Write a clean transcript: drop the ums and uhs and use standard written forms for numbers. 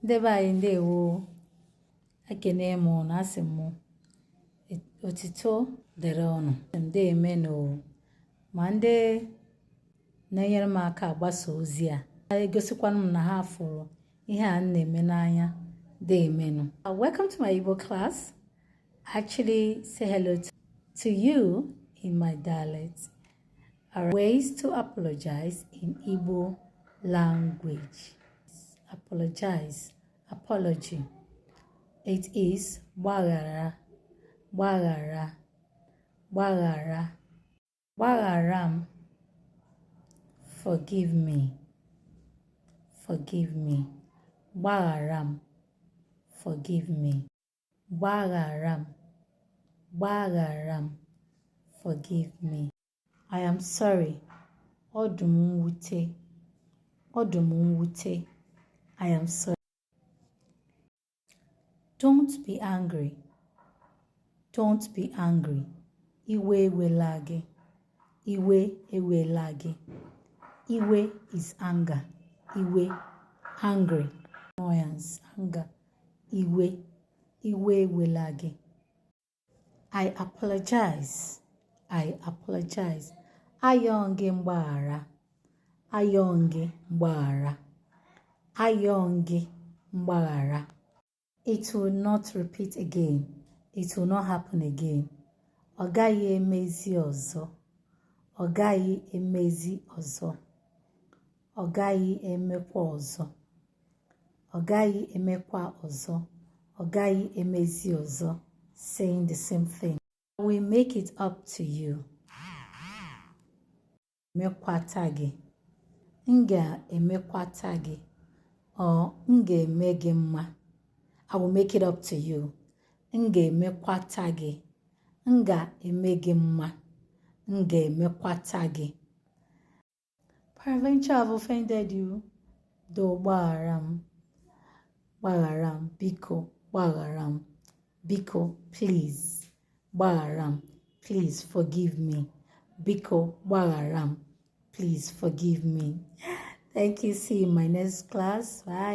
Ndebe anyị ndewo ekene mụ na asị mụ otito dịrị ọnụ ndeemenụ ma ndị na-enyere m aka agbasa ozi a egosikwanụ m na ha fụrụ ihe a na-eme n'anya ndeemenụ. Welcome to my Igbo class. Actually say hello to you in my dialect. Ways to apologize in Igbo language. Apologize, apology. It is Gbaghara, Gbaghara, Gbaghara. Gbagharam, forgive me, forgive me. Gbagharam, forgive me. Gbagharam, Gbagharam, forgive me. I am sorry. Ọdụm mwute, ọdụm mwute. I am sorry. Don't be angry. Don't be angry. Iwe ewela gị. Iwe ewela gị. Iwe is anger. Iwe, angry. Annoyance, anger. Iwe, iwe ewela gị. I apologize. I apologize. Ayọ gị mgbaghara. Ayọ gị mgbaghara. Ayọ gị mgbaghara. It will not repeat again. It will not happen again. Ọ gaghị emezi ọzọ. Ọ gaghị emezi ọzọ. Ọ gaghị emekwa ọzọ. Ọ gaghị emekwa ọzọ. Ọ gaghị emezi ọzọ. Saying the same thing. I will make it up to you. Mekwata gị. M ga-emekwata gị. Ọ m ga-eme gị mma. I will make it up to you. M ga-emekwata gị. M ga-eme gị mma. M ga-emekwata gị. Peradventure I've offended you. Do gbagharam. Gbagharam. Biko. Gbagharam. Biko, please. Gbagharam. Please forgive me. Biko. Gbagharam. Please forgive me. Thank you. See you in my next class. Bye.